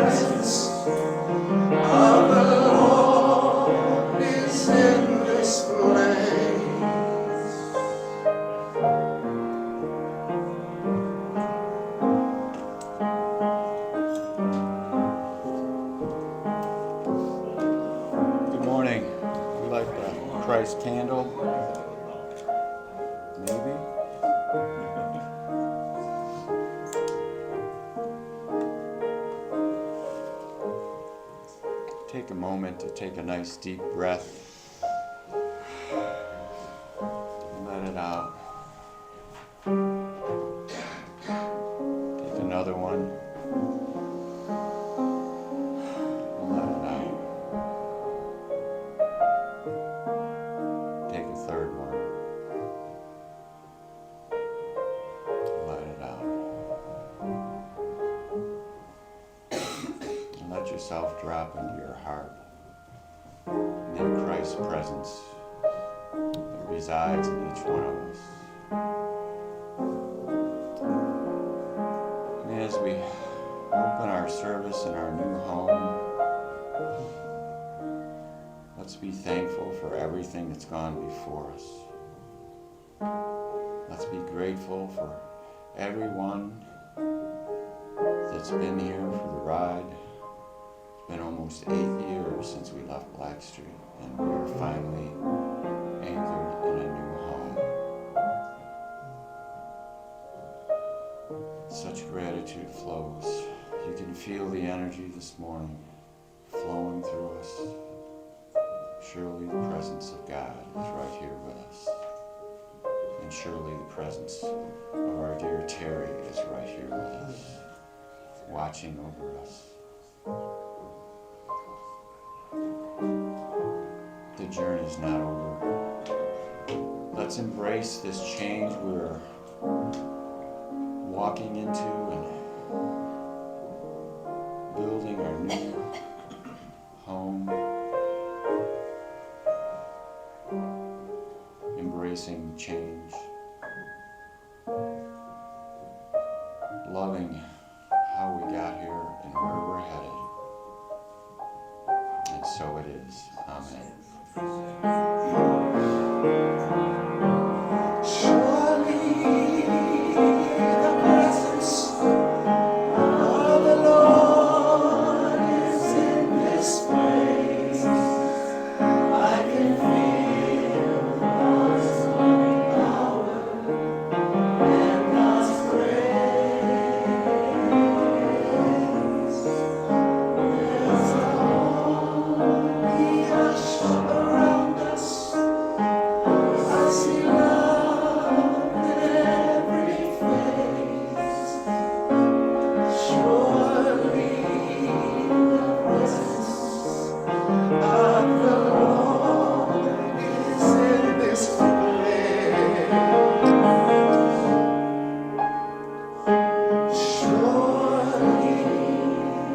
presence of the Lord is in this place. Good morning. We like the Christ candle. Maybe. Take a moment to take a nice deep breath. Let it out. Take another one. Let it out. Take a third one. Let it out. And let yourself drop into your heart. And in Christ's presence that resides in each one of us. And as we open our service in our new home, let's be thankful for everything that's gone before us. Let's be grateful for everyone that's been here for the ride. It's been almost 8 years since we left Blackstreet, and we are finally anchored in a new home. Such gratitude flows. You can feel the energy this morning flowing through us. Surely the presence of God is right here with us. And surely the presence of our dear Terry is right here with us, watching over us. The journey's not over. Let's embrace this change we're walking into and building our new home. Embracing change, loving how we got here and where we're headed. And so it is. Amen. Surely the presence of the Lord is in this place. I can feel God's power and God's grace. There's a holy hush around us. I see love in every face. Surely the presence of the Lord is in this place. Surely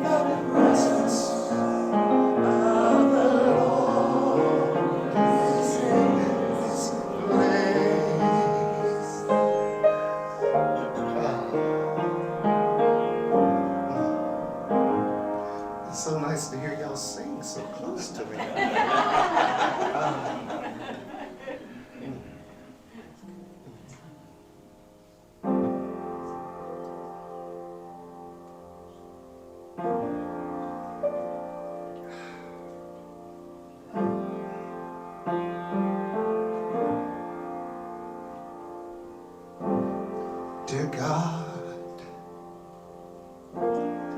the presence of the Lord is in this place. It's so nice to hear y'all sing so close to me. Dear God,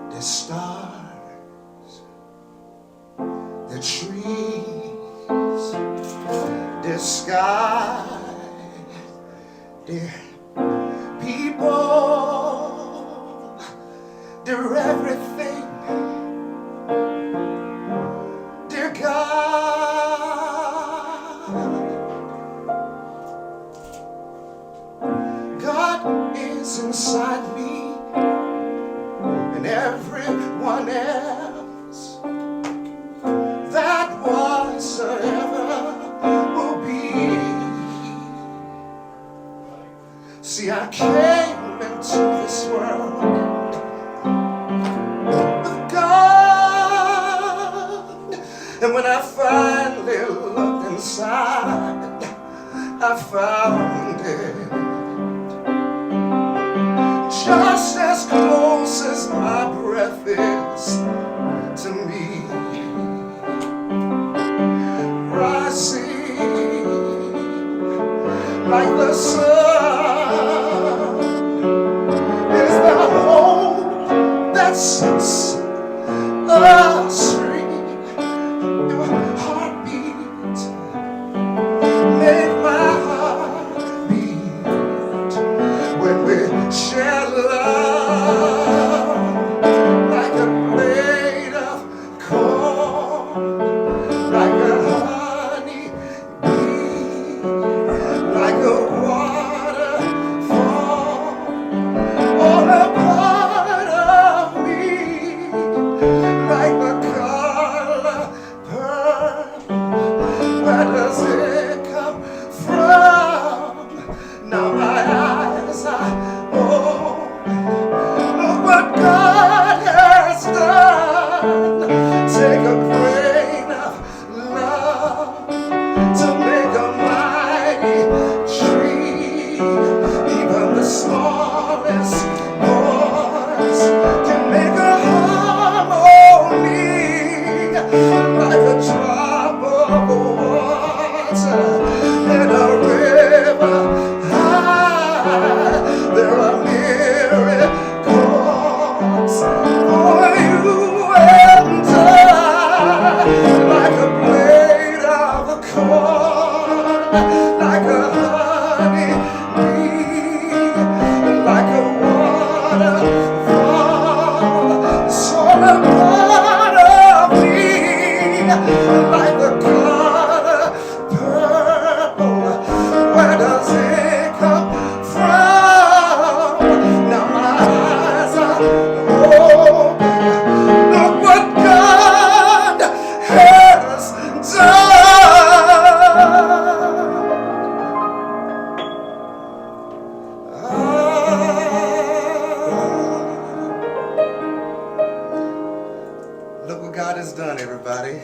the stars, the trees, the sky, dear people, they're everything. Dear God is inside me and everyone else that was or ever will be. See, I came into this world with God inside, I found it. Just as close as my breath is to me, rising like the sun is the hope that sets us free. Your heartbeat make my heart beat when we share love like a blade of corn, like a honey bee, like a waterfall, all a part of me, like the color purple. Where does it come from? Now my eyes are open. Look what God has done. Take a grain of love to make a mighty tree. Even the smallest voice can make a harmony, like a drop of water in a river high. There are miracles for you and I, like a blade of corn, like a honey bee, like a waterfall. It's all a part of me, like the color purple. Where does it come from? Now my eyes are open. Look what God has done. Look what God has done, everybody.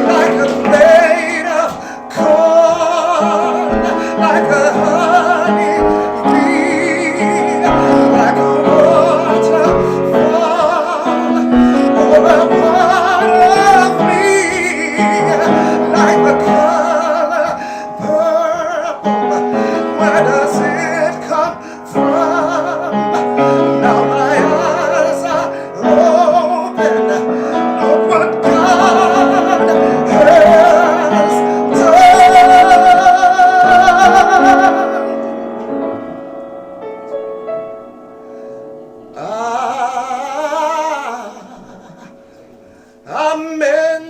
Like a blade of corn, like a honey bee, like a waterfall, all a part of me, like the color purple. Where does it come from? Now my eyes are open. Look what God has done. Amen.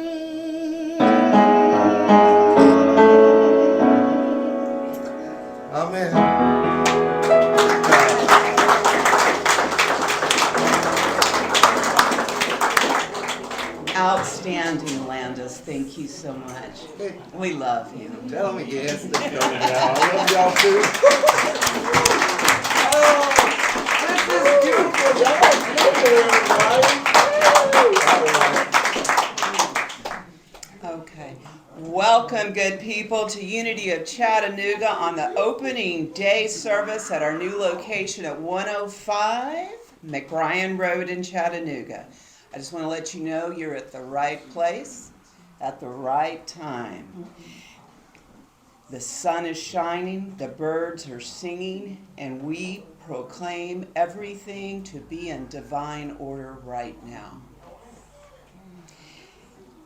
Amen. Outstanding, Landis. Thank you so much. We love you. Tell me yes. Let's go now. I love y'all too. Oh, this is beautiful. Y'all Okay. Welcome, good people, to Unity of Chattanooga on the opening day service at our new location at 105 McBrien Road in Chattanooga. I just want to let you know you're at the right place at the right time. The sun is shining, the birds are singing, and we proclaim everything to be in divine order right now.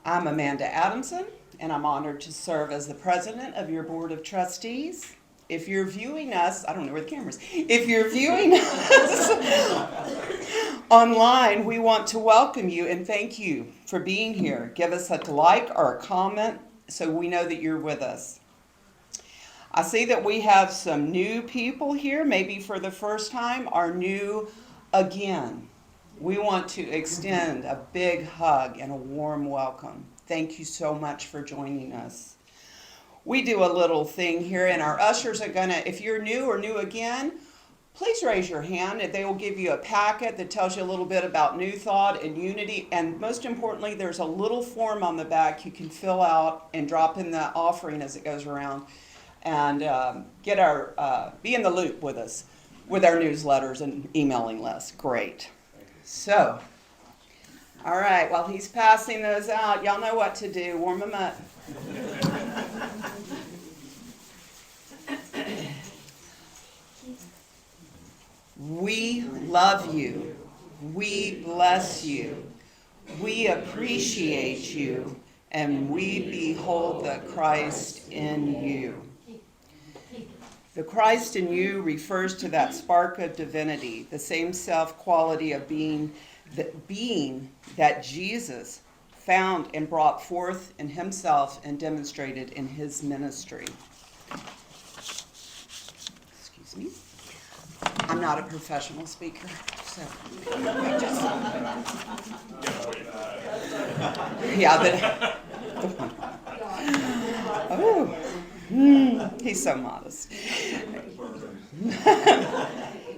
I'm Amanda Adamson, and I'm honored to serve as the president of your board of trustees. If you're viewing us, I don't know where the camera is. If you're viewing us online, we want to welcome you and thank you for being here. Give us a like or a comment so we know that you're with us. I see that we have some new people here, maybe for the first time, are new again. We want to extend a big hug and a warm welcome. Thank you so much for joining us. We do a little thing here, and our ushers are gonna, if you're new or new again, please raise your hand. They will give you a packet that tells you a little bit about New Thought and Unity. And most importantly, there's a little form on the back you can fill out and drop in the offering as it goes around, and be in the loop with us with our newsletters and emailing list. Great. So, all right, while he's passing those out, y'all know what to do. Warm them up. We love you. We bless you. We appreciate you. And we behold the Christ in you. The Christ in you refers to that spark of divinity, the same self-quality of being that Jesus found and brought forth in himself and demonstrated in his ministry. Excuse me. I'm not a professional speaker, so he's so modest.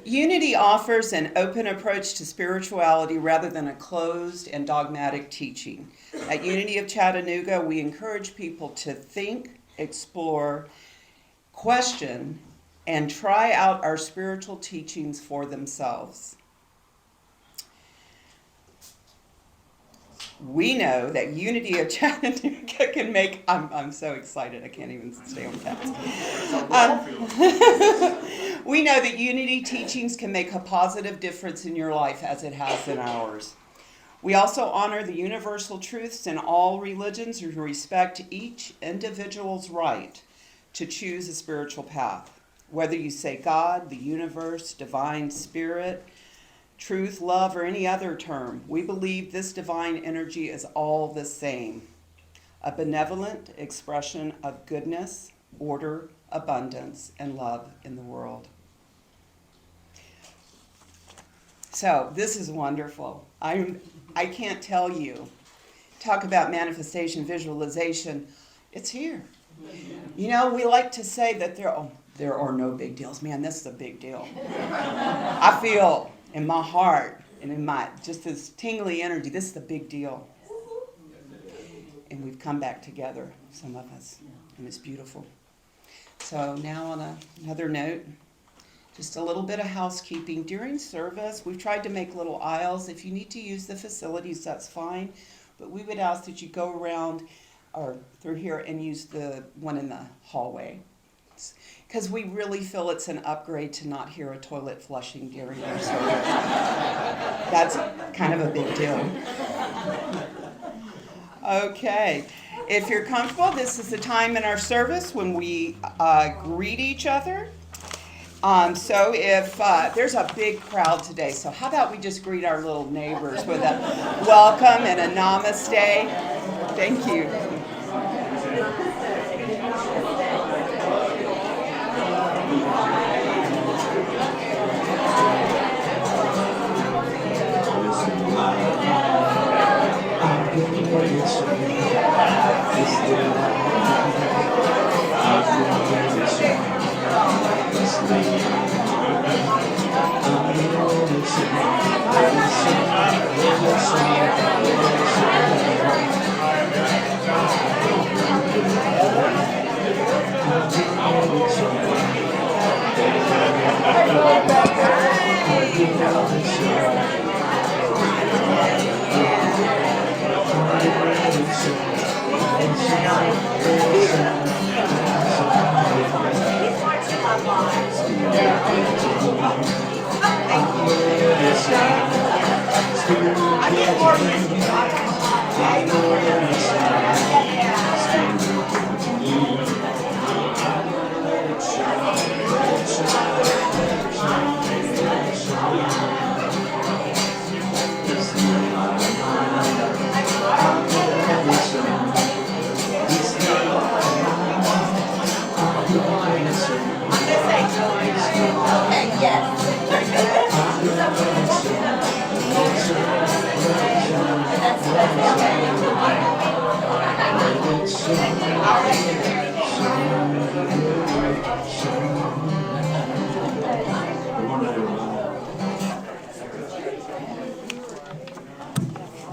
Unity offers an open approach to spirituality rather than a closed and dogmatic teaching. At Unity of Chattanooga, we encourage people to think, explore, question, and try out our spiritual teachings for themselves. We know that Unity of Chattanooga can make, I'm so excited, I can't even stay on task. We know that Unity teachings can make a positive difference in your life as it has in ours. We also honor the universal truths in all religions and respect each individual's right to choose a spiritual path. Whether you say God, the universe, divine spirit, truth, love, or any other term, we believe this divine energy is all the same. A benevolent expression of goodness, order, abundance, and love in the world. So this is wonderful. I can't tell you. Talk about manifestation, visualization. It's here. You know, we like to say that there are no big deals. Man, this is a big deal. I feel in my heart and in my just this tingly energy, this is the big deal. And we've come back together, some of us, and it's beautiful. So now on another note, just a little bit of housekeeping. During service, we've tried to make little aisles. If you need to use the facilities, that's fine. But we would ask that you go around or through here and use the one in the hallway. Because we really feel it's an upgrade to not hear a toilet flushing during our service. That's kind of a big deal. Okay. If you're comfortable, this is the time in our service when we greet each other. So if there's a big crowd today, so how about we just greet our little neighbors with a welcome and a namaste. Thank you.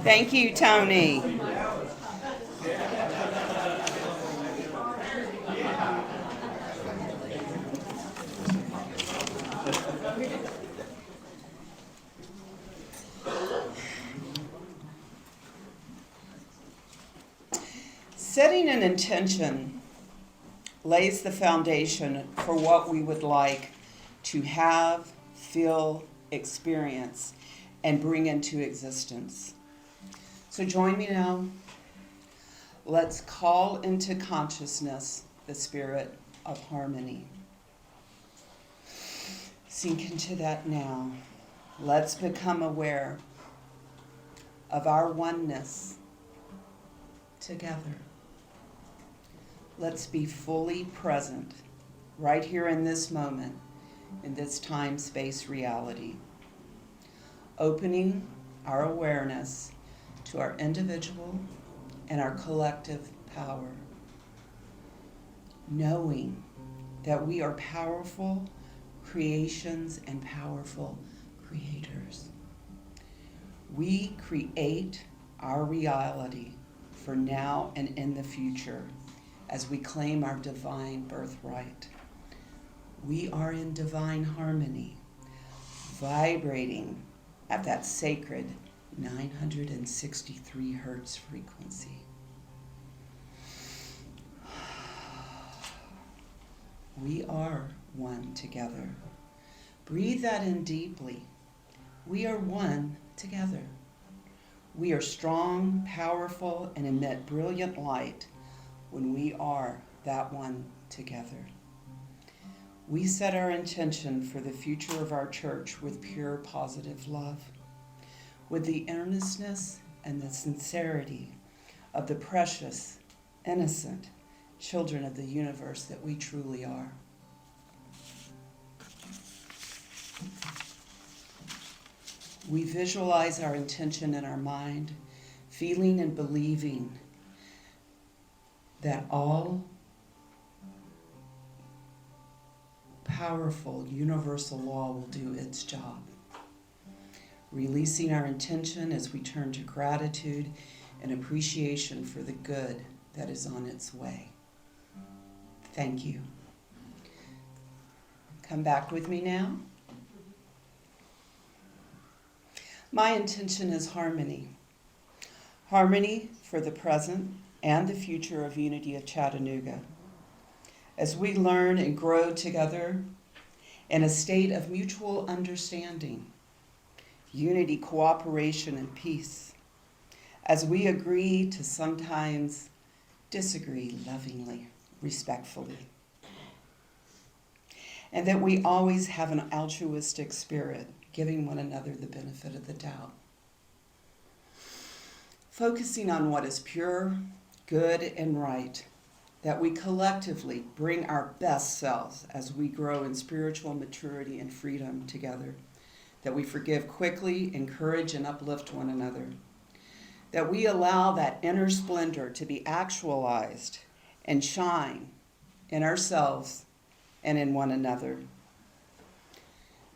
Thank you, Tony. Setting an intention lays the foundation for what we would like to have, feel, experience, and bring into existence. So join me now. Let's call into consciousness the spirit of harmony. Sink into that now. Let's become aware of our oneness together. Let's be fully present right here in this moment, in this time-space reality. Opening our awareness to our individual and our collective power. Knowing that we are powerful creations and powerful creators. We create our reality for now and in the future as we claim our divine birthright. We are in divine harmony, vibrating at that sacred 963 hertz frequency. We are one together. Breathe that in deeply. We are one together. We are strong, powerful, and emit brilliant light when we are that one together. We set our intention for the future of our church with pure, positive love, with the earnestness and the sincerity of the precious, innocent children of the universe that we truly are. We visualize our intention in our mind, feeling and believing that all powerful universal law will do its job. Releasing our intention as we turn to gratitude and appreciation for the good that is on its way. Thank you. Come back with me now. My intention is harmony. Harmony for the present and the future of Unity of Chattanooga. As we learn and grow together in a state of mutual understanding, unity, cooperation, and peace. As we agree to sometimes disagree lovingly, respectfully. And that we always have an altruistic spirit, giving one another the benefit of the doubt. Focusing on what is pure, good, and right, that we collectively bring our best selves as we grow in spiritual maturity and freedom together, that we forgive quickly, encourage, and uplift one another, that we allow that inner splendor to be actualized and shine in ourselves and in one another.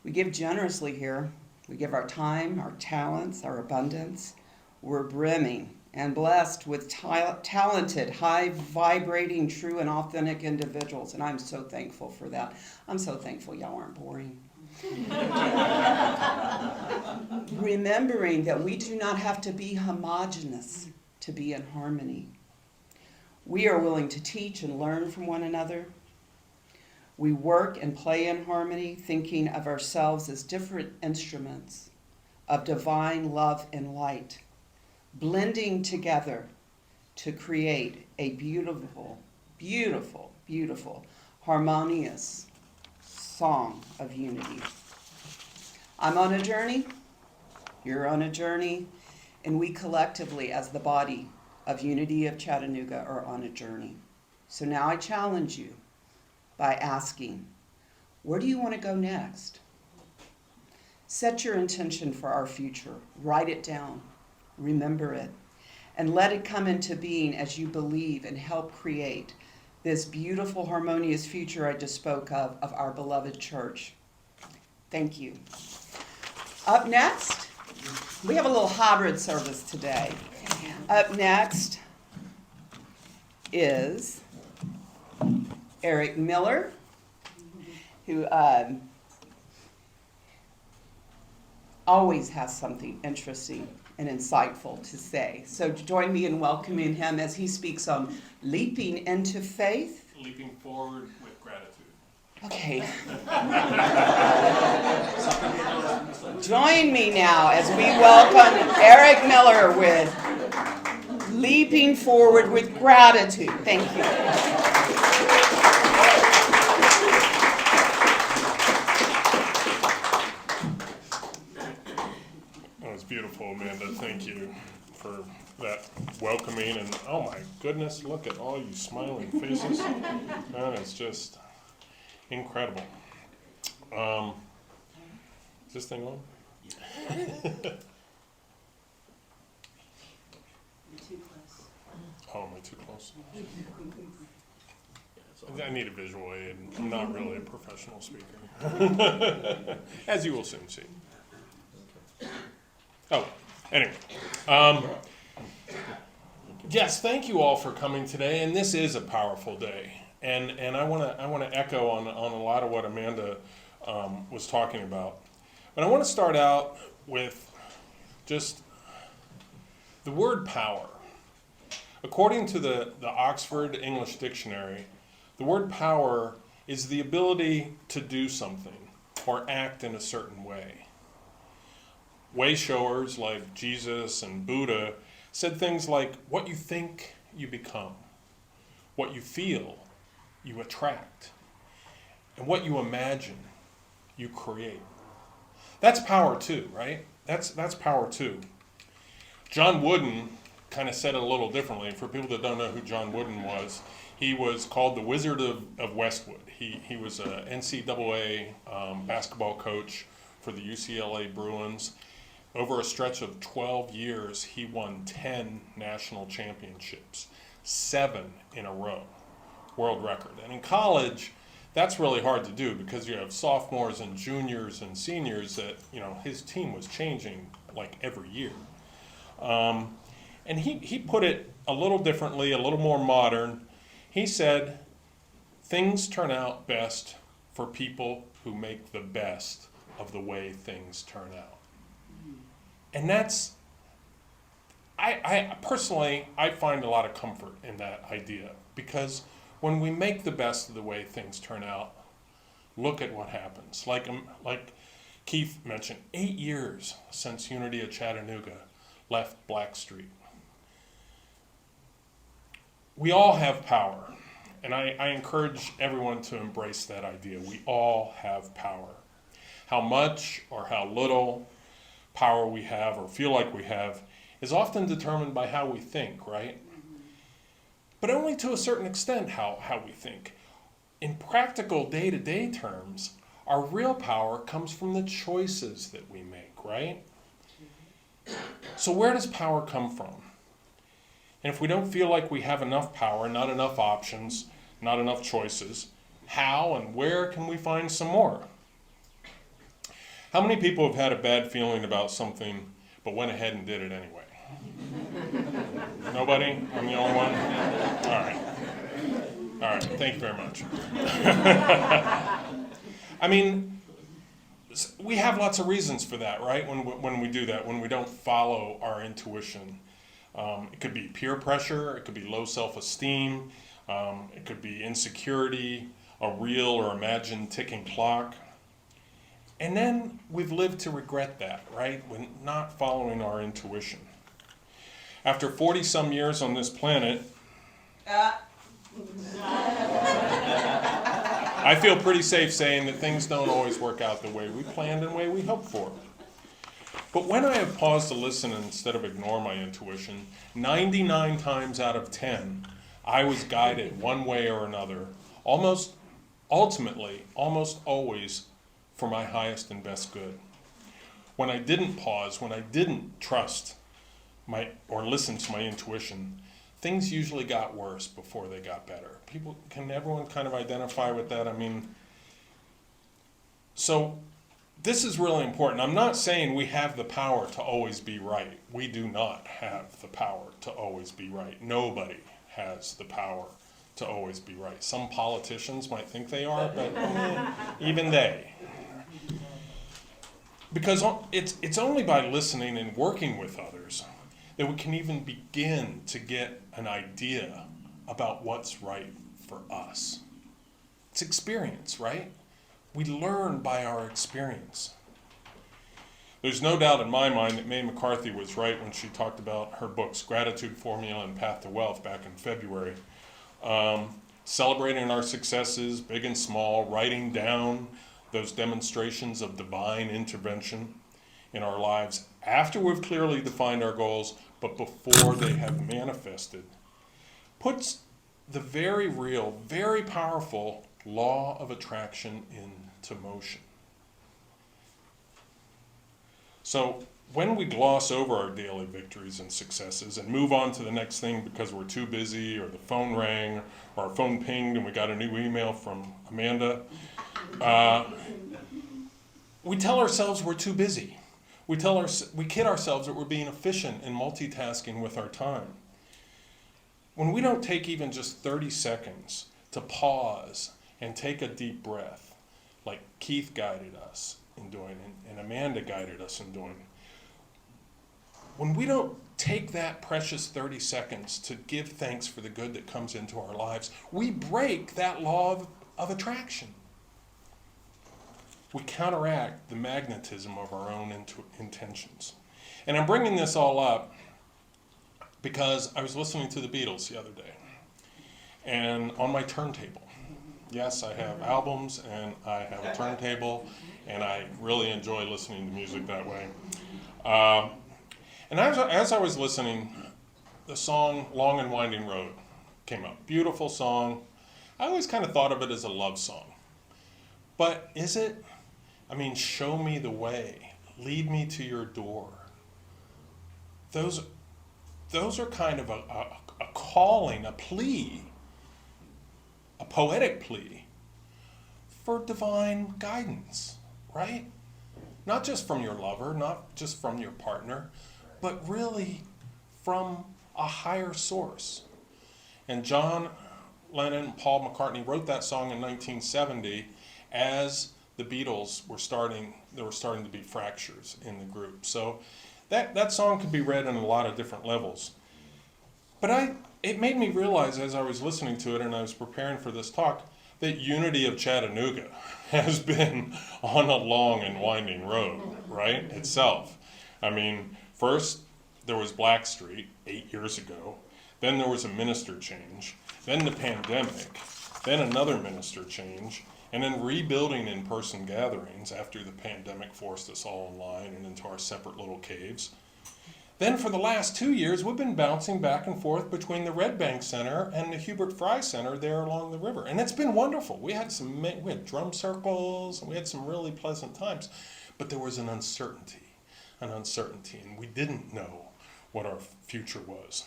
We give generously here. We give our time, our talents, our abundance. We're brimming and blessed with talented, high-vibrating, true and authentic individuals, and I'm so thankful for that. I'm so thankful y'all aren't boring. Remembering that we do not have to be homogeneous to be in harmony. We are willing to teach and learn from one another. We work and play in harmony, thinking of ourselves as different instruments of divine love and light, blending together to create a beautiful, beautiful, beautiful, harmonious song of unity. I'm on a journey, you're on a journey, and we collectively, as the body of Unity of Chattanooga, are on a journey. So now I challenge you by asking, where do you want to go next? Set your intention for our future. Write it down. Remember it. And let it come into being as you believe and help create this beautiful, harmonious future I just spoke of our beloved church. Thank you. Up next, We have a little hybrid service today. Up next is Eric Miller, who always has something interesting and insightful to say. So join me in welcoming him as he speaks on leaping into faith. Leaping forward with gratitude. Okay. Join me now as we welcome Eric Miller with Leaping Forward with Gratitude. Thank you. That was beautiful, Amanda. Thank you for that welcoming. And oh my goodness, look at all you smiling faces. That is just incredible. Is this thing on? Oh, am I too close? I need a visual aid. I'm not really a professional speaker. As you will soon see. Oh, anyway. Yes, thank you all for coming today, and this is a powerful day. And I want to echo on a lot of what Amanda was talking about. But I want to start out with just the word power. According to the Oxford English Dictionary, the word power is the ability to do something or act in a certain way. Way-showers like Jesus and Buddha said things like, what you think, you become. What you feel, you attract. And what you imagine, you create. That's power too, right? That's power too. John Wooden kind of said it a little differently. For people that don't know who John Wooden was, he was called the Wizard of Westwood. He was an NCAA basketball coach for the UCLA Bruins. Over a stretch of 12 years, he won 10 national championships, 7 in a row, world record. And in college, that's really hard to do because you have sophomores and juniors and seniors that, his team was changing like every year. And he put it a little differently, a little more modern. He said, things turn out best for people who make the best of the way things turn out. And that's, I personally, I find a lot of comfort in that idea because when we make the best of the way things turn out, look at what happens. Like Keith mentioned, 8 years since Unity of Chattanooga left Blackstreet. We all have power, and I encourage everyone to embrace that idea. We all have power. How much or how little power we have or feel like we have is often determined by how we think, right? But only to a certain extent how we think. In practical day-to-day terms, our real power comes from the choices that we make, right? So where does power come from? And if we don't feel like we have enough power, not enough options, not enough choices, how and where can we find some more? How many people have had a bad feeling about something but went ahead and did it anyway? Nobody? I'm the only one? All right, thank you very much. I mean, we have lots of reasons for that, right? When we do that, when we don't follow our intuition. It could be peer pressure, it could be low self-esteem, it could be insecurity, a real or imagined ticking clock. And then we've lived to regret that, right? When not following our intuition. After 40-some years on this planet, I feel pretty safe saying that things don't always work out the way we planned and the way we hoped for. But when I have paused to listen instead of ignore my intuition, 99 times out of 10, I was guided one way or another, ultimately, almost always for my highest and best good. When I didn't pause, when I didn't trust or listen to my intuition, things usually got worse before they got better. Can everyone kind of identify with that? I mean, so this is really important. I'm not saying we have the power to always be right. We do not have the power to always be right. Nobody has the power to always be right. Some politicians might think they are, but even they. Because it's only by listening and working with others that we can even begin to get an idea about what's right for us. It's experience, right? We learn by our experience. There's no doubt in my mind that Mae McCarthy was right when she talked about her books, Gratitude Formula and Path to Wealth, back in February. Celebrating our successes, big and small, writing down those demonstrations of divine intervention in our lives after we've clearly defined our goals, but before they have manifested, puts the very real, very powerful law of attraction into motion. So when we gloss over our daily victories and successes and move on to the next thing because we're too busy, or the phone rang, or our phone pinged and we got a new email from Amanda, we tell ourselves we're too busy. We kid ourselves that we're being efficient and multitasking with our time. When we don't take even just 30 seconds to pause and take a deep breath, like Keith guided us in doing and Amanda guided us in doing, when we don't take that precious 30 seconds to give thanks for the good that comes into our lives, we break that law of attraction. We counteract the magnetism of our own intentions. And I'm bringing this all up because I was listening to the Beatles the other day, and on my turntable. Yes, I have albums and I have a turntable, and I really enjoy listening to music that way. And as I was listening, the song Long and Winding Road came up. Beautiful song. I always kind of thought of it as a love song. But is it? I mean, show me the way. Lead me to your door. Those are kind of a calling, a plea, a poetic plea for divine guidance, right? Not just from your lover, not just from your partner, but really from a higher source. And John Lennon and Paul McCartney wrote that song in 1970 as the Beatles were starting to be fractures in the group. So that song could be read on a lot of different levels. But it made me realize as I was listening to it and I was preparing for this talk that Unity of Chattanooga has been on a long and winding road, right, itself. I mean, first there was Blackstreet 8 years ago, then there was a minister change, then the pandemic, then another minister change, and then rebuilding in-person gatherings after the pandemic forced us all online and into our separate little caves. Then for the last 2 years, we've been bouncing back and forth between the Red Bank Center and the Hubert Fry Center there along the river. And it's been wonderful. We had drum circles, and we had some really pleasant times. But there was an uncertainty, and we didn't know what our future was.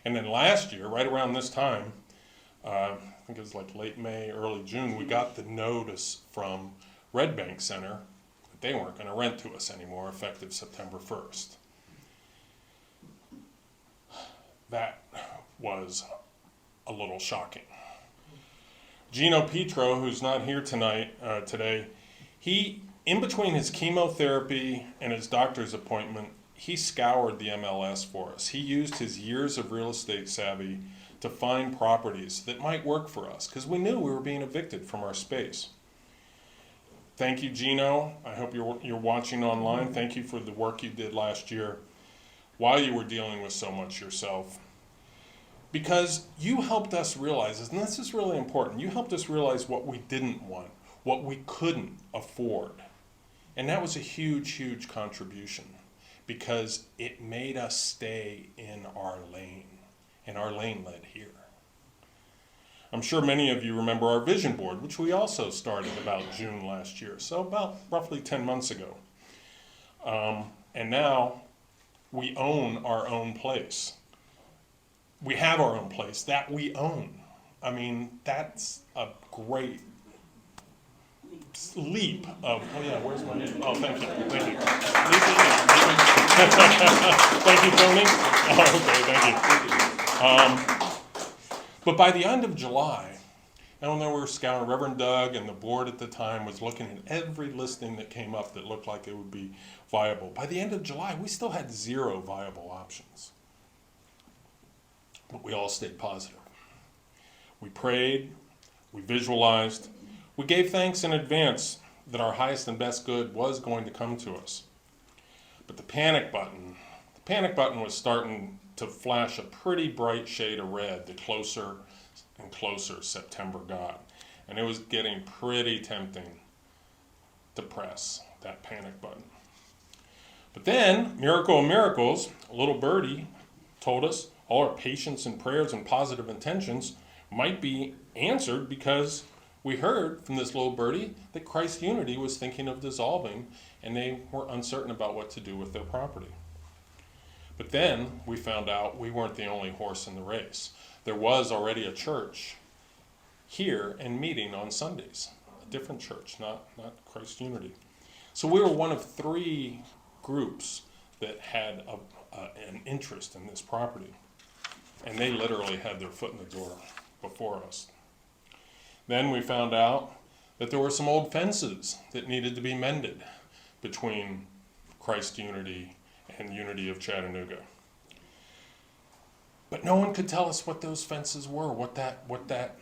And then last year, right around this time, I think it was like late May, early June, we got the notice from Red Bank Center that they weren't going to rent to us anymore effective September 1st. That was a little shocking. Gino Petro, who's not here today, he, in between his chemotherapy and his doctor's appointment, he scoured the MLS for us. He used his years of real estate savvy to find properties that might work for us, because we knew we were being evicted from our space. Thank you, Gino. I hope you're watching online. Thank you for the work you did last year while you were dealing with so much yourself. Because you helped us realize, and this is really important, you helped us realize what we didn't want, what we couldn't afford. And that was a huge, huge contribution, because it made us stay in our lane, and our lane led here. I'm sure many of you remember our vision board, which we also started about June last year, so about roughly 10 months ago. And now we own our own place. We have our own place that we own. I mean, that's a great leap of, oh yeah, where's my name? Oh, thank you. Thank you, Tony. Oh, okay, thank you. But by the end of July, and when we were scouting, Reverend Doug and the board at the time was looking at every listing that came up that looked like it would be viable. By the end of July, we still had 0 viable options. But we all stayed positive. We prayed, we visualized, we gave thanks in advance that our highest and best good was going to come to us. But the panic button was starting to flash a pretty bright shade of red the closer and closer September got. And it was getting pretty tempting to press that panic button. But then, miracle of miracles, a little birdie told us all our patience and prayers and positive intentions might be answered because we heard from this little birdie that Christ Unity was thinking of dissolving and they were uncertain about what to do with their property. But then we found out we weren't the only horse in the race. There was already a church here and meeting on Sundays, a different church, not Christ Unity. So we were one of 3 groups that had an interest in this property. And they literally had their foot in the door before us. Then we found out that there were some old fences that needed to be mended between Christ Unity and Unity of Chattanooga. But no one could tell us what those fences were, what that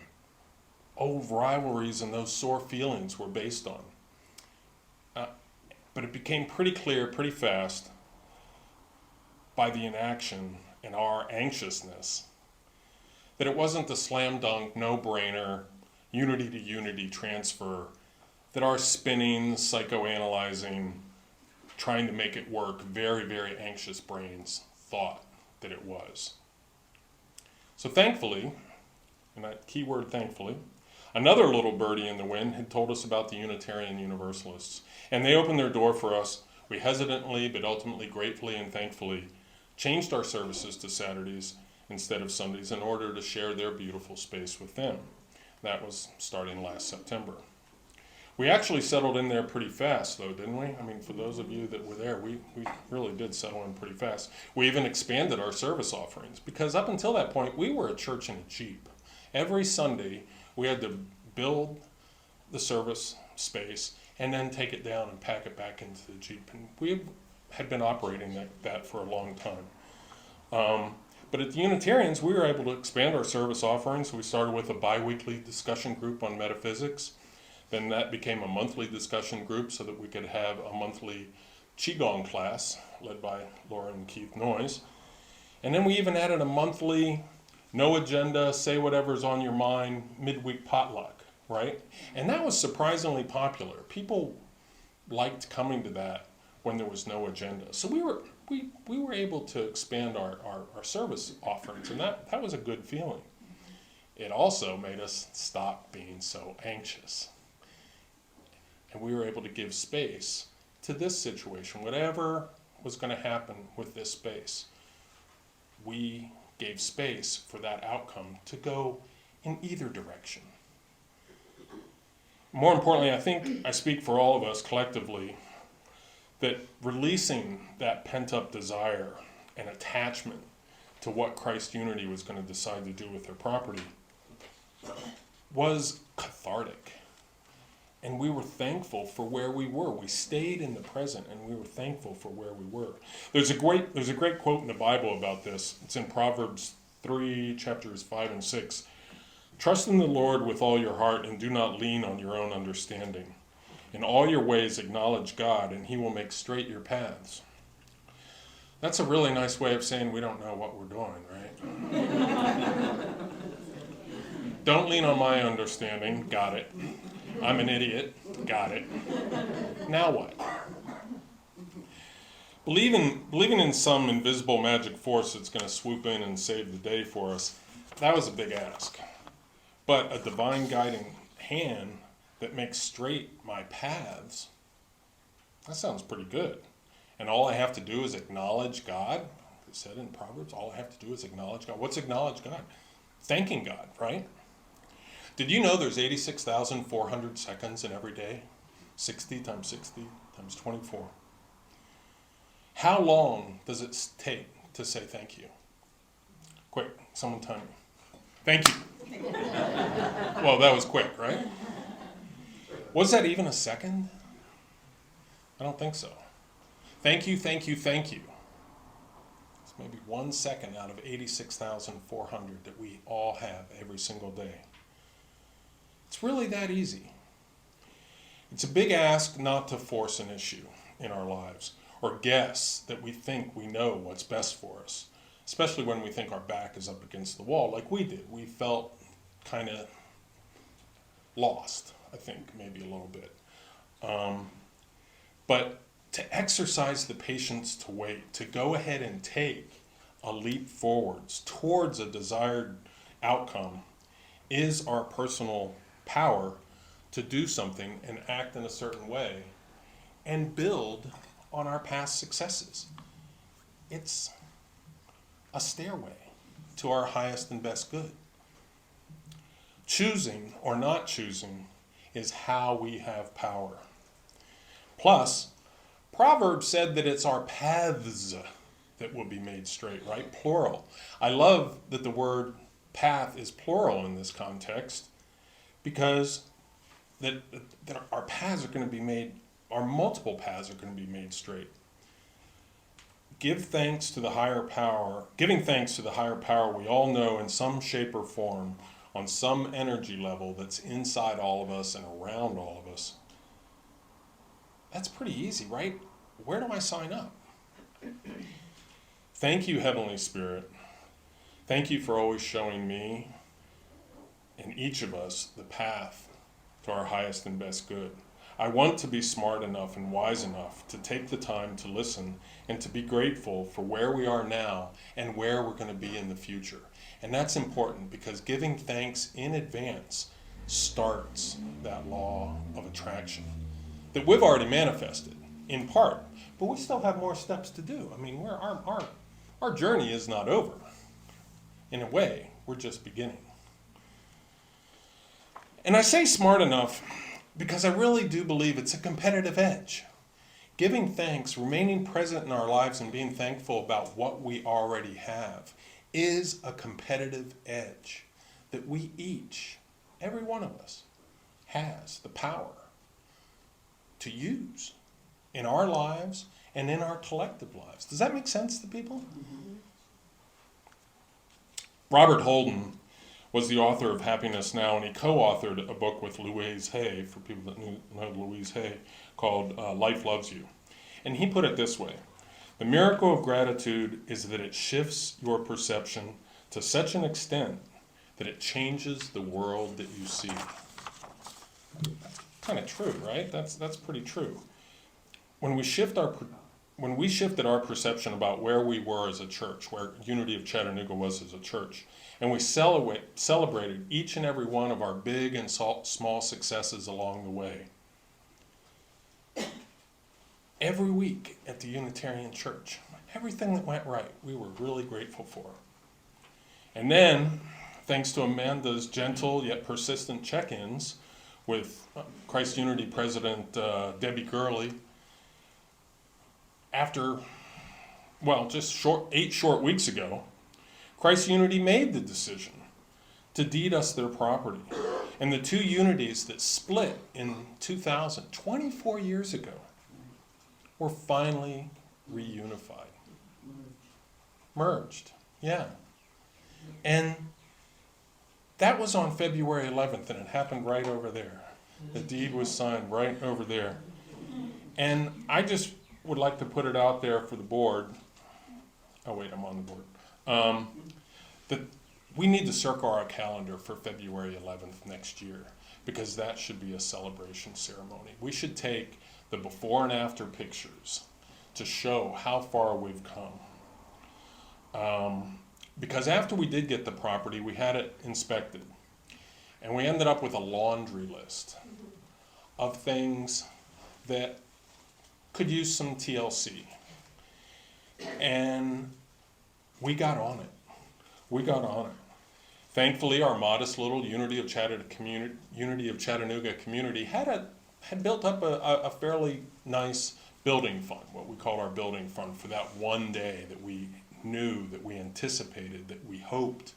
old rivalries and those sore feelings were based on. But it became pretty clear pretty fast by the inaction and our anxiousness that it wasn't the slam dunk, no-brainer, unity to unity transfer that our spinning, psychoanalyzing, trying to make it work, very, very anxious brains thought that it was. So thankfully, and that keyword thankfully, another little birdie in the wind had told us about the Unitarian Universalists. And they opened their door for us. We hesitantly, but ultimately gratefully and thankfully, changed our services to Saturdays instead of Sundays in order to share their beautiful space with them. That was starting last September. We actually settled in there pretty fast, though, didn't we? I mean, for those of you that were there, we really did settle in pretty fast. We even expanded our service offerings, because up until that point, we were a church in a Jeep. Every Sunday, we had to build the service space and then take it down and pack it back into the Jeep. And we had been operating that for a long time. But at the Unitarians, we were able to expand our service offerings. We started with a bi-weekly discussion group on metaphysics. Then that became a monthly discussion group so that we could have a monthly Qigong class led by Laura and Keith Noyes. And then we even added a monthly, no agenda, say whatever's on your mind, midweek potluck, right? And that was surprisingly popular. People liked coming to that when there was no agenda. So we were able to expand our service offerings, and that was a good feeling. It also made us stop being so anxious. And we were able to give space to this situation. Whatever was going to happen with this space, we gave space for that outcome to go in either direction. More importantly, I think I speak for all of us collectively that releasing that pent-up desire and attachment to what Christ Unity was going to decide to do with their property was cathartic. And we were thankful for where we were. We stayed in the present, and we were thankful for where we were. There's a great quote in the Bible about this. It's in Proverbs 3, chapters 5 and 6. Trust in the Lord with all your heart, and do not lean on your own understanding. In all your ways acknowledge God, and he will make straight your paths. That's a really nice way of saying we don't know what we're doing, right? Don't lean on my understanding. Got it. I'm an idiot. Got it. Now what? Believing in some invisible magic force that's going to swoop in and save the day for us, that was a big ask. But a divine guiding hand that makes straight my paths, that sounds pretty good. And all I have to do is acknowledge God. It said in Proverbs, all I have to do is acknowledge God. What's acknowledge God? Thanking God, right? Did you know there's 86,400 seconds in every day? 60 times 60 times 24. How long does it take to say thank you? Quick, someone tell me. Thank you. Well, that was quick, right? Was that even a second? I don't think so. Thank you, thank you, thank you. It's maybe 1 second out of 86,400 that we all have every single day. It's really that easy. It's a big ask not to force an issue in our lives or guess that we think we know what's best for us, especially when we think our back is up against the wall like we did. We felt kind of lost, I think, maybe a little bit. But to exercise the patience to wait, to go ahead and take a leap forwards towards a desired outcome is our personal power to do something and act in a certain way and build on our past successes. It's a stairway to our highest and best good. Choosing or not choosing is how we have power. Plus, Proverbs said that it's our paths that will be made straight, right? Plural. I love that the word path is plural in this context because that our paths are going to be made, our multiple paths are going to be made straight. Giving thanks to the higher power we all know in some shape or form, on some energy level that's inside all of us and around all of us. That's pretty easy, right? Where do I sign up? Thank you, Heavenly Spirit. Thank you for always showing me and each of us the path to our highest and best good. I want to be smart enough and wise enough to take the time to listen and to be grateful for where we are now and where we're going to be in the future. And that's important because giving thanks in advance starts that law of attraction that we've already manifested in part, but we still have more steps to do. I mean, our journey is not over. In a way, we're just beginning. And I say smart enough because I really do believe it's a competitive edge. Giving thanks, remaining present in our lives and being thankful about what we already have is a competitive edge that we each, every one of us, has the power to use in our lives and in our collective lives. Does that make sense to people? Mm-hmm. Robert Holden was the author of Happiness Now, and he co-authored a book with Louise Hay, for people that know Louise Hay, called Life Loves You. And he put it this way: the miracle of gratitude is that it shifts your perception to such an extent that it changes the world that you see. That's kind of true, right? That's pretty true. When we shifted our perception about where we were as a church, where Unity of Chattanooga was as a church, and we celebrated each and every one of our big and small successes along the way, every week at the Unitarian Church, everything that went right, we were really grateful for. And then, thanks to Amanda's gentle yet persistent check-ins with Christ Unity President Debbie Gurley, after, just 8 short weeks ago, Christ Unity made the decision to deed us their property. And the two unities that split in 2000, 24 years ago, were finally reunified. Merged, yeah. And that was on February 11th, and it happened right over there. The deed was signed right over there. And I just would like to put it out there for the board. Oh wait, I'm on the board. That we need to circle our calendar for February 11th next year, because that should be a celebration ceremony. We should take the before and after pictures to show how far we've come. Because after we did get the property, we had it inspected, and we ended up with a laundry list of things that could use some TLC. And we got on it. Thankfully, our modest little Unity of Chattanooga community had had built up a fairly nice building fund, what we call our building fund, for that one day that we knew, that we anticipated, that we hoped,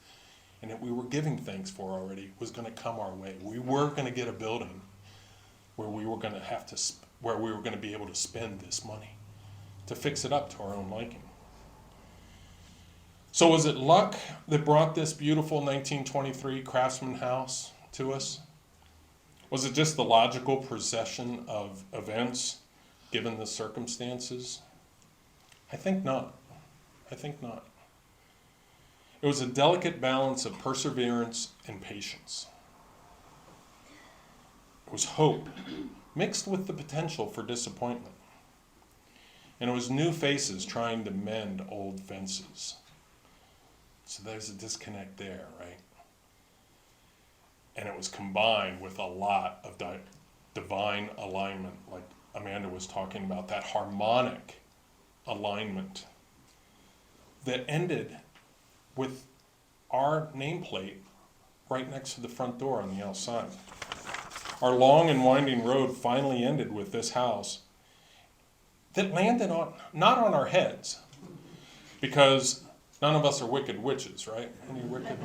and that we were giving thanks for already was going to come our way. We were going to get a building where we were going to have to, where we were going to be able to spend this money to fix it up to our own liking. So was it luck that brought this beautiful 1923 Craftsman house to us? Was it just the logical procession of events given the circumstances? I think not. I think not. It was a delicate balance of perseverance and patience. It was hope mixed with the potential for disappointment. And it was new faces trying to mend old fences. So there's a disconnect there, right? And it was combined with a lot of divine alignment, like Amanda was talking about, that harmonic alignment that ended with our nameplate right next to the front door on the outside. Our long and winding road finally ended with this house that landed on, not on our heads, because none of us are wicked witches, right? Any wicked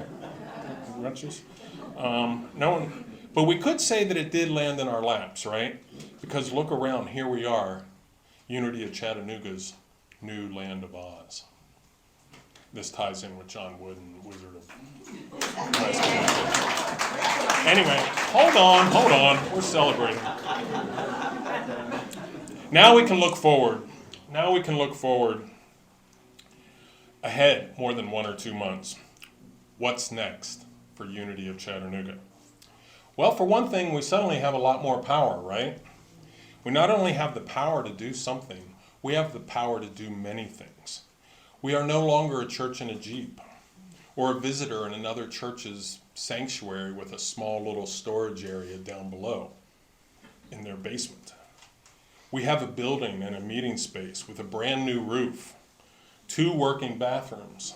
witches? No one. But we could say that it did land in our laps, right? Because look around, here we are, Unity of Chattanooga's new land of Oz. This ties in with John Wood and Wizard of West. Anyway, hold on, we're celebrating. Now we can look forward. Now we can look forward ahead more than 1 or 2 months. What's next for Unity of Chattanooga? Well, for one thing, we suddenly have a lot more power, right? We not only have the power to do something, we have the power to do many things. We are no longer a church in a Jeep or a visitor in another church's sanctuary with a small little storage area down below in their basement. We have a building and a meeting space with a brand new roof, 2 working bathrooms,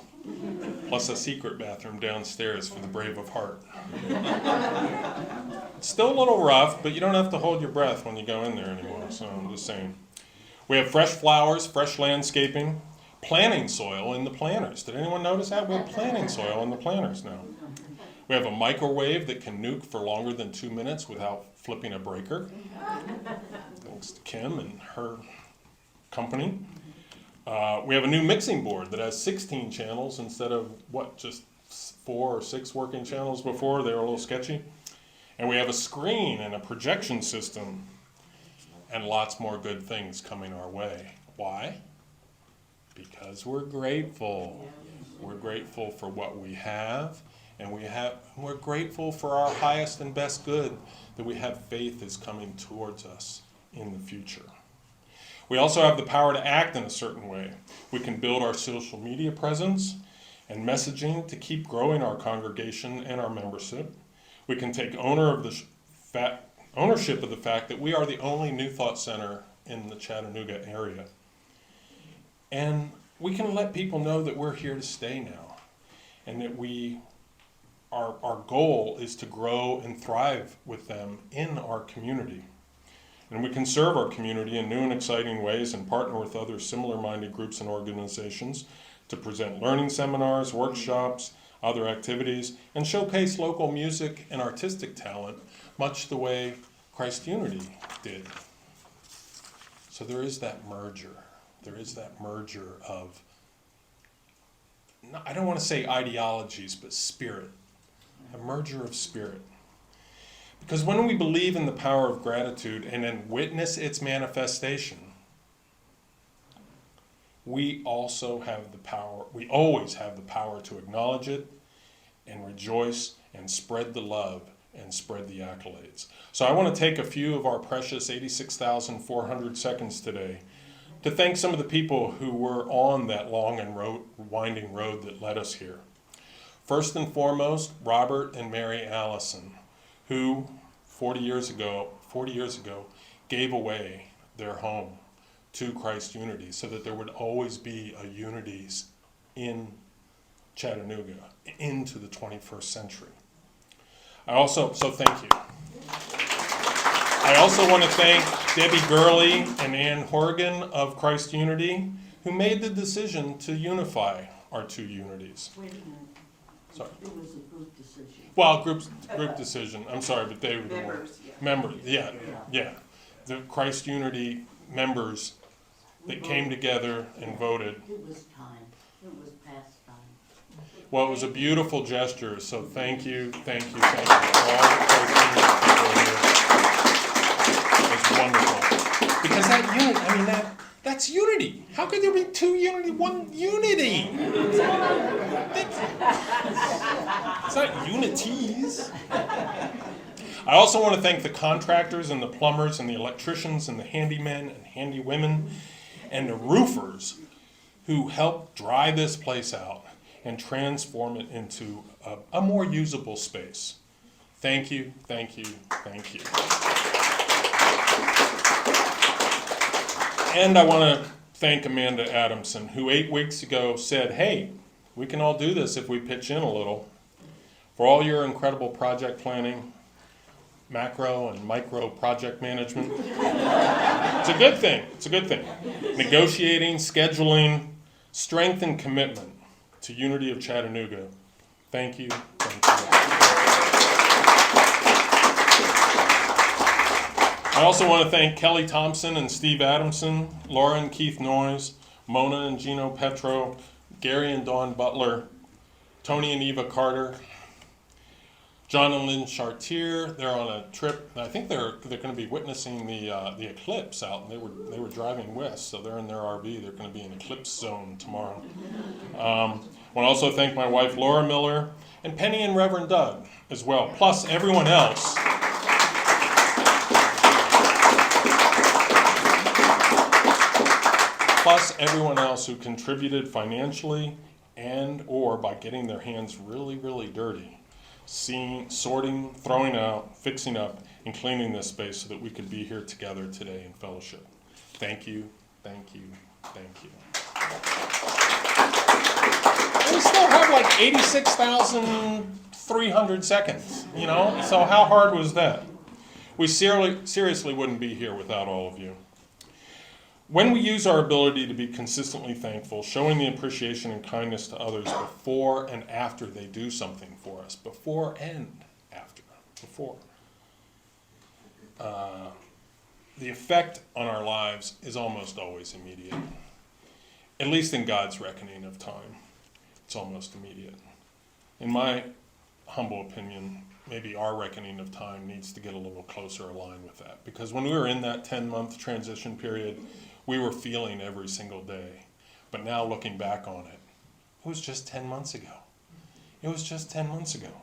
plus a secret bathroom downstairs for the brave of heart. It's still a little rough, but you don't have to hold your breath when you go in there anymore, so I'm just saying. We have fresh flowers, fresh landscaping, planting soil in the planters. Did anyone notice that? We have planting soil in the planters now. We have a microwave that can nuke for longer than 2 minutes without flipping a breaker. Thanks to Kim and her company. We have a new mixing board that has 16 channels instead of, just 4 or 6 working channels before. They were a little sketchy. And we have a screen and a projection system and lots more good things coming our way. Why? Because we're grateful. We're grateful for what we have, and we're grateful for our highest and best good, that we have faith is coming towards us in the future. We also have the power to act in a certain way. We can build our social media presence and messaging to keep growing our congregation and our membership. We can take ownership of the fact that we are the only New Thought Center in the Chattanooga area. And we can let people know that we're here to stay now, and that our goal is to grow and thrive with them in our community. And we can serve our community in new and exciting ways and partner with other similar-minded groups and organizations to present learning seminars, workshops, other activities, and showcase local music and artistic talent, much the way Christ Unity did. So there is that merger. There is that merger of, I don't want to say ideologies, but spirit. A merger of spirit. Because when we believe in the power of gratitude and then witness its manifestation, we also have the power, we always have the power to acknowledge it and rejoice and spread the love and spread the accolades. So I want to take a few of our precious 86,400 seconds today to thank some of the people who were on that long and winding road that led us here. First and foremost, Robert and Mary Allison, who 40 years ago gave away their home to Christ Unity so that there would always be a Unities in Chattanooga into the 21st century. So thank you. I also want to thank Debbie Gurley and Ann Horgan of Christ Unity, who made the decision to unify our two unities. Wait a minute. Sorry. It was a group decision. Well, group decision. I'm sorry, but they were the Members, yeah. members. Yeah. The Christ Unity members that came together and voted. It was time. It was past time. Well, it was a beautiful gesture. So thank you for all the Christ Unity people here. It's wonderful because that unity. I mean that's unity. How could there be two unity? One unity. It's not unities. I also want to thank the contractors and the plumbers and the electricians and the handymen and handywomen and the roofers who helped dry this place out and transform it into a more usable space. Thank you, thank you, thank you. And I want to thank Amanda Adamson, who 8 weeks ago said, hey, we can all do this if we pitch in a little. For all your incredible project planning, macro and micro project management. It's a good thing. It's a good thing. Negotiating, scheduling, strength and commitment to Unity of Chattanooga. Thank you. Thank you. I also want to thank Kelly Thompson and Steve Adamson, Laura and Keith Noyes, Mona and Gino Petro, Gary and Dawn Butler, Tony and Eva Carter, John and Lynn Chartier. They're on a trip. I think they're going to be witnessing the eclipse out, and they were driving west, so they're in their RV. They're going to be in eclipse zone tomorrow. I want to also thank my wife Laura Miller and Penny and Reverend Doug as well, plus everyone else. Plus everyone else who contributed financially and or by getting their hands really, really dirty. Sorting, throwing out, fixing up, and cleaning this space so that we could be here together today in fellowship. Thank you, thank you, thank you. We still have like 86,300 seconds, so how hard was that? We seriously wouldn't be here without all of you. When we use our ability to be consistently thankful, showing the appreciation and kindness to others before and after they do something for us, before and after, the effect on our lives is almost always immediate. At least in God's reckoning of time, it's almost immediate. In my humble opinion, maybe our reckoning of time needs to get a little closer aligned with that. Because when we were in that 10-month transition period, we were feeling every single day. But now looking back on it, it was just 10 months ago. It was just 10 months ago.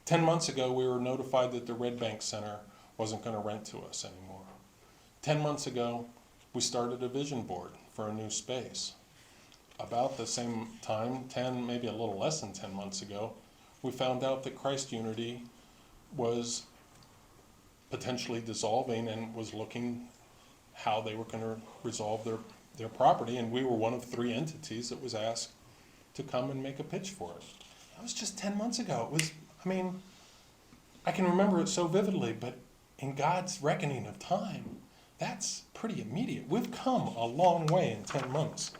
10 months ago, we were notified that the Red Bank Center wasn't going to rent to us anymore. 10 months ago, we started a vision board for a new space. About the same time, maybe a little less than 10 months ago, we found out that Christ Unity was potentially dissolving and was looking how they were going to resolve their property, and we were one of 3 entities that was asked to come and make a pitch for it. That was just 10 months ago. I can remember it so vividly, but in God's reckoning of time, that's pretty immediate. We've come a long way in 10 months.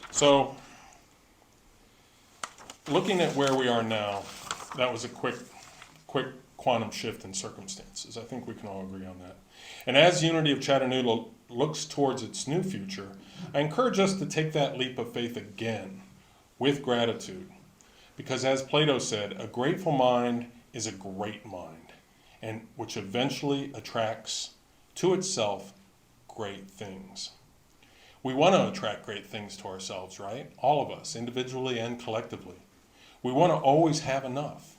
So, looking at where we are now, that was a quick quantum shift in circumstances. I think we can all agree on that. And as Unity of Chattanooga looks towards its new future, I encourage us to take that leap of faith again with gratitude. Because as Plato said, a grateful mind is a great mind, and which eventually attracts to itself great things. We want to attract great things to ourselves, right? All of us, individually and collectively. We want to always have enough.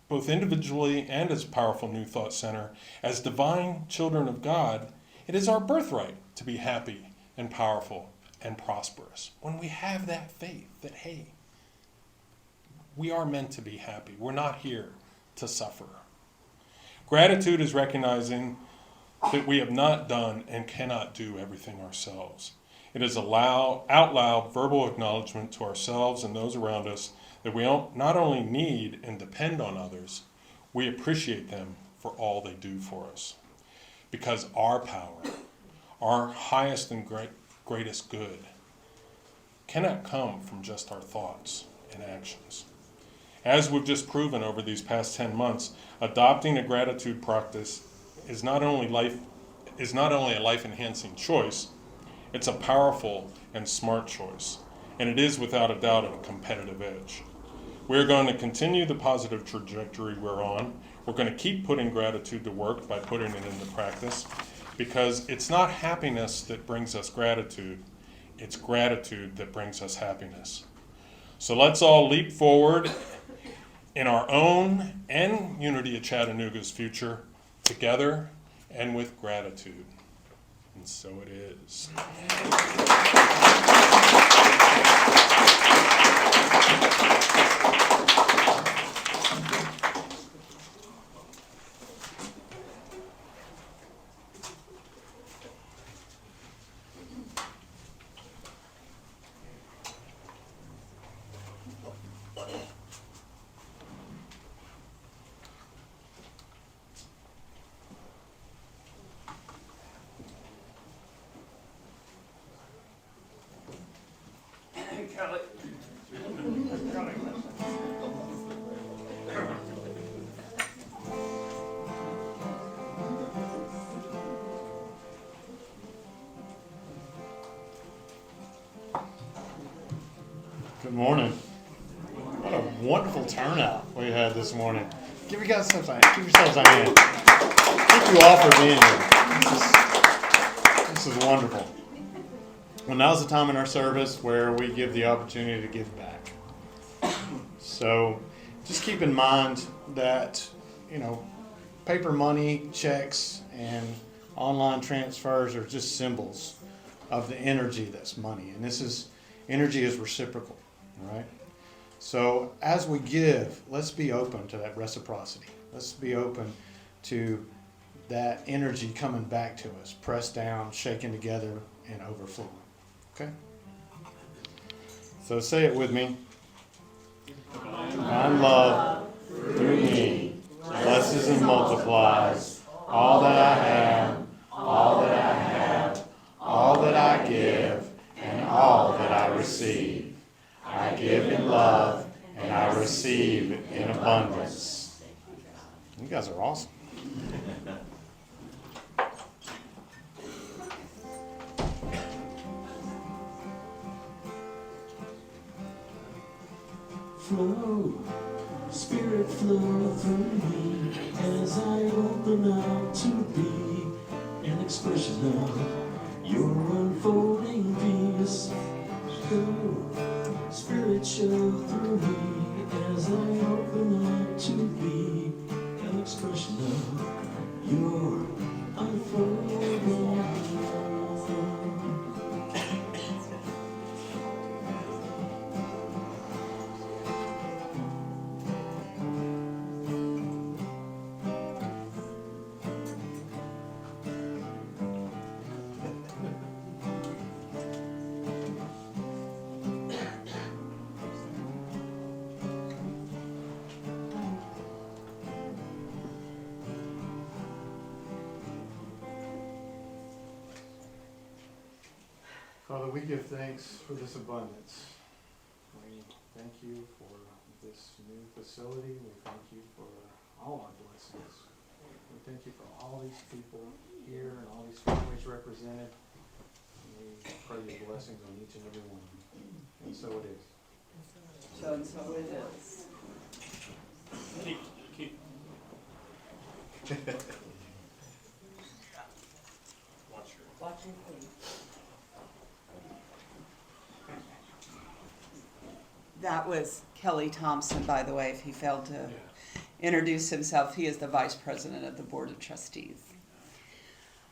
Both individually and as a powerful New Thought Center, as divine children of God, it is our birthright to be happy and powerful and prosperous. When we have that faith that, hey, we are meant to be happy. We're not here to suffer. Gratitude is recognizing that we have not done and cannot do everything ourselves. It is out loud verbal acknowledgement to ourselves and those around us that we not only need and depend on others, We appreciate them for all they do for us, because our power, our highest and greatest good, cannot come from just our thoughts and actions. As we've just proven over these past 10 months, adopting a gratitude practice is not only a life-enhancing choice, it's a powerful and smart choice, and it is without a doubt a competitive edge. We're going to continue the positive trajectory we're on. We're going to keep putting gratitude to work by putting it into practice, because it's not happiness that brings us gratitude, it's gratitude that brings us happiness. So let's all leap forward in our own and Unity of Chattanooga's future, together and with gratitude. And so it is. Good morning. What a wonderful turnout we had this morning. Give yourselves a hand. Thank you all for being here. This is wonderful. Well, now's the time in our service where we give the opportunity to give back. So just keep in mind that, paper money, checks, and online transfers are just symbols of the energy that's money. And energy is reciprocal. All right. So as we give, let's be open to that reciprocity. Let's be open to that energy coming back to us, pressed down, shaken together, and overflowing. Okay? So say it with me. Divine love through me blesses and multiplies all that I have, all that I have, all that I give, and all that I receive. I give in love, and I receive in abundance. You guys are awesome. Flow, spirit flow through me as I open up to be an expression of your unfolding peace. Flow, spirit show through me as I open up to be an expression of your unfolding love. Father, we give thanks for this abundance. We thank you for this new facility. We thank you for all our blessings. We thank you for all these people here and all these families represented. And we pray your blessings on each and every one. And so it is. So it is. Watching, please. That was Kelly Thompson, by the way, if he failed to introduce himself. He is the Vice President of the Board of Trustees.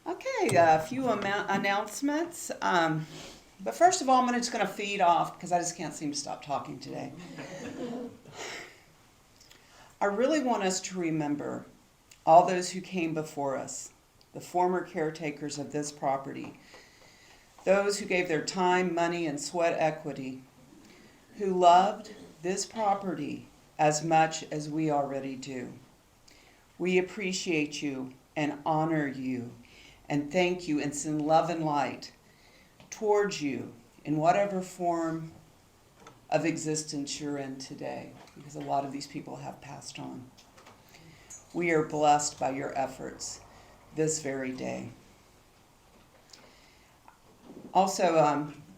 Okay, a few announcements. But first of all, I'm just going to feed off because I just can't seem to stop talking today. I really want us to remember all those who came before us, the former caretakers of this property, those who gave their time, money, and sweat equity, who loved this property as much as we already do. We appreciate you and honor you and thank you and send love and light towards you in whatever form of existence you're in today, because a lot of these people have passed on. We are blessed by your efforts this very day. Also,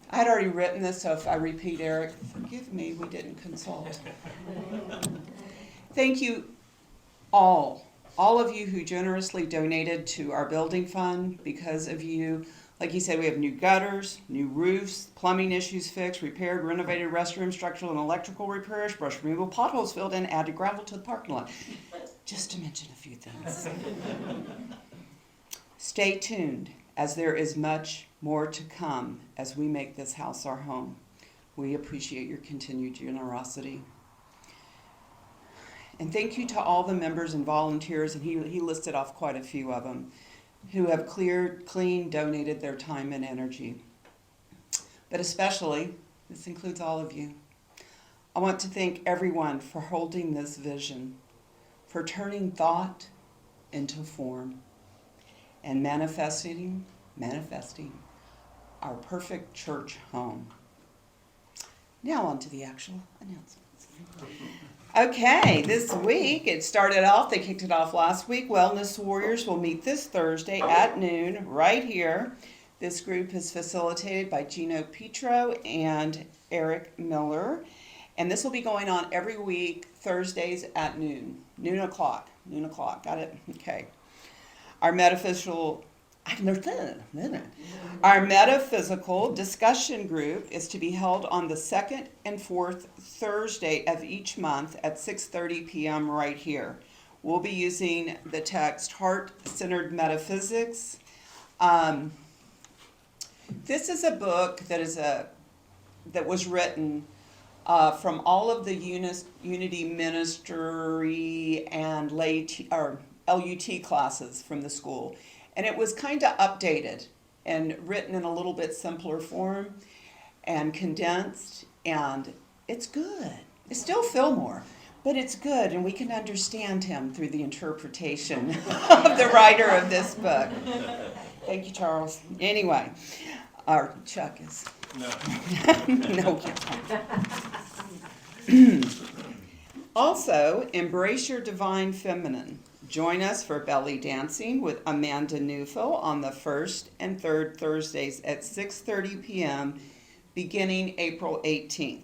I'd already written this, so if I repeat, Eric, forgive me, we didn't consult. Thank you all of you who generously donated to our building fund. Because of you, like he said, we have new gutters, new roofs, plumbing issues fixed, repaired, renovated restrooms, structural and electrical repairs, brush removal, potholes filled in, added gravel to the parking lot. Just to mention a few things. Stay tuned, as there is much more to come as we make this house our home. We appreciate your continued generosity. And thank you to all the members and volunteers, and he listed off quite a few of them, who have clean, donated their time and energy. But especially, this includes all of you, I want to thank everyone for holding this vision, for turning thought into form, and manifesting our perfect church home. Now on to the actual announcements. Okay, this week, it started off, they kicked it off last week. Wellness Warriors will meet this Thursday at noon right here. This group is facilitated by Gino Petro and Eric Miller. And this will be going on every week, Thursdays at noon o'clock. Got it? Okay. Our metaphysical discussion group is to be held on the second and fourth Thursday of each month at 6:30 p.m. right here. We'll be using the text Heart-Centered Metaphysics. This is a book that was written from all of the Unity Ministry and LUT classes from the school. And it was kind of updated and written in a little bit simpler form and condensed, and it's good. It's still Fillmore, but it's good, and we can understand him through the interpretation of the writer of this book. Thank you, Charles. Anyway, our Chuck is... No. Also, embrace your divine feminine. Join us for belly dancing with Amanda Neufeld on the first and third Thursdays at 6:30 p.m. beginning April 18th.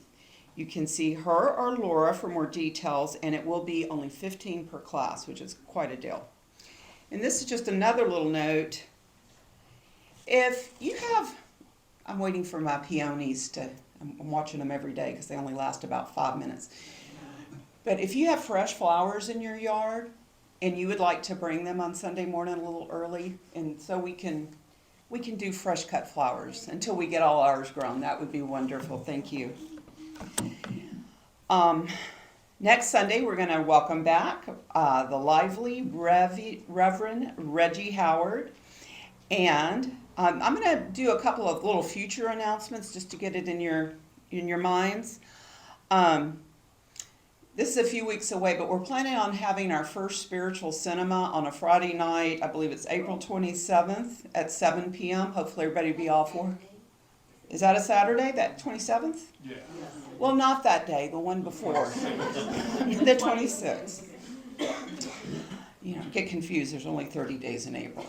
You can see her or Laura for more details, and it will be only $15 per class, which is quite a deal. And this is just another little note. If you have, I'm waiting for my peonies I'm watching them every day because they only last about 5 minutes. But if you have fresh flowers in your yard, and you would like to bring them on Sunday morning a little early, and so we can do fresh cut flowers until we get all ours grown. That would be wonderful. Thank you. Next Sunday, we're going to welcome back the lively Reverend Reggie Howard, and I'm going to do a couple of little future announcements just to get it in your minds. This is a few weeks away, but we're planning on having our first spiritual cinema on a Friday night. I believe it's April 27th at 7 p.m. Hopefully everybody will be all for. Is that a Saturday, that 27th? Yeah. Well, not that day, the one before. The 26th. Get confused. There's only 30 days in April.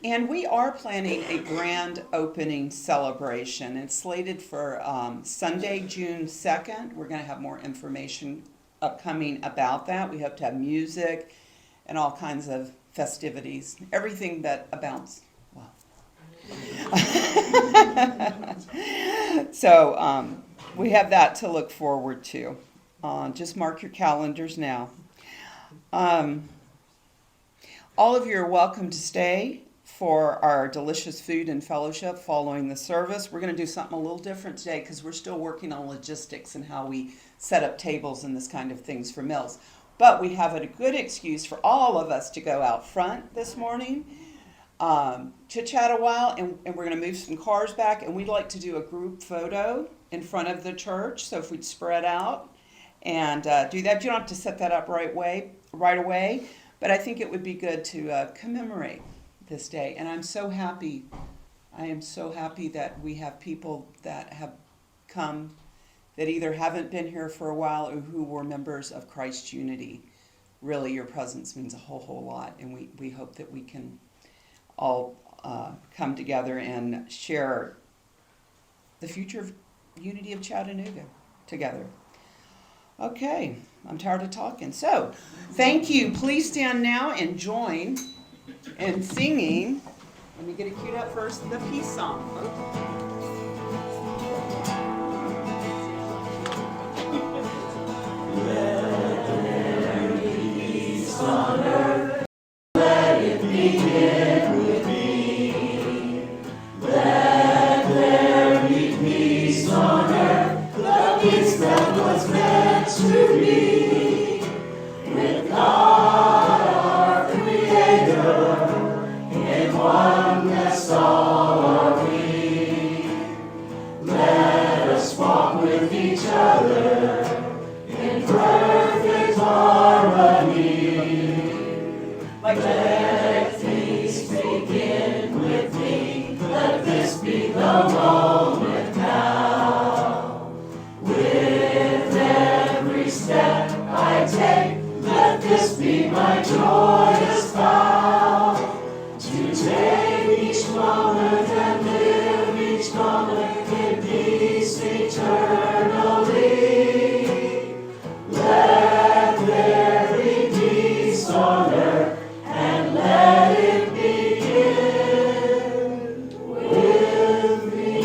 And we are planning a grand opening celebration. It's slated for Sunday, June 2nd. We're going to have more information upcoming about that. We hope to have music and all kinds of festivities, everything that abounds. Wow. So we have that to look forward to. Just mark your calendars now. All of you are welcome to stay for our delicious food and fellowship following the service. We're going to do something a little different today because we're still working on logistics and how we set up tables and this kind of things for meals. But we have a good excuse for all of us to go out front this morning, chit-chat a while, and we're going to move some cars back, and we'd like to do a group photo in front of the church, so if we'd spread out and do that. You don't have to set that up right away, but I think it would be good to commemorate this day. And I'm so happy. I am so happy that we have people that have come that either haven't been here for a while or who were members of Christ Unity. Really, your presence means a whole lot, and we hope that we can all come together and share the future of Unity of Chattanooga together. Okay, I'm tired of talking. So, thank you. Please stand now and join in singing. Let me get it queued up first, the peace song. Like let peace begin with me. Let this be the moment now. With every step I take, let this be my joyous vow. To take each moment and live each moment in peace eternally. Let there be peace on earth, and let it begin with me.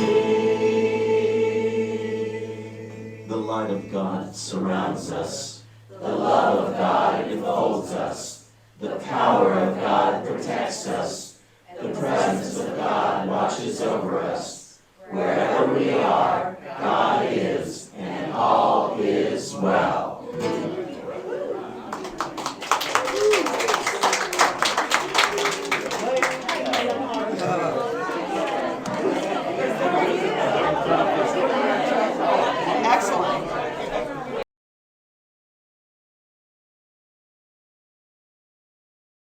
The light of God surrounds us. The love of God enfolds us. The power of God protects us. The presence of God watches over us. Wherever we are,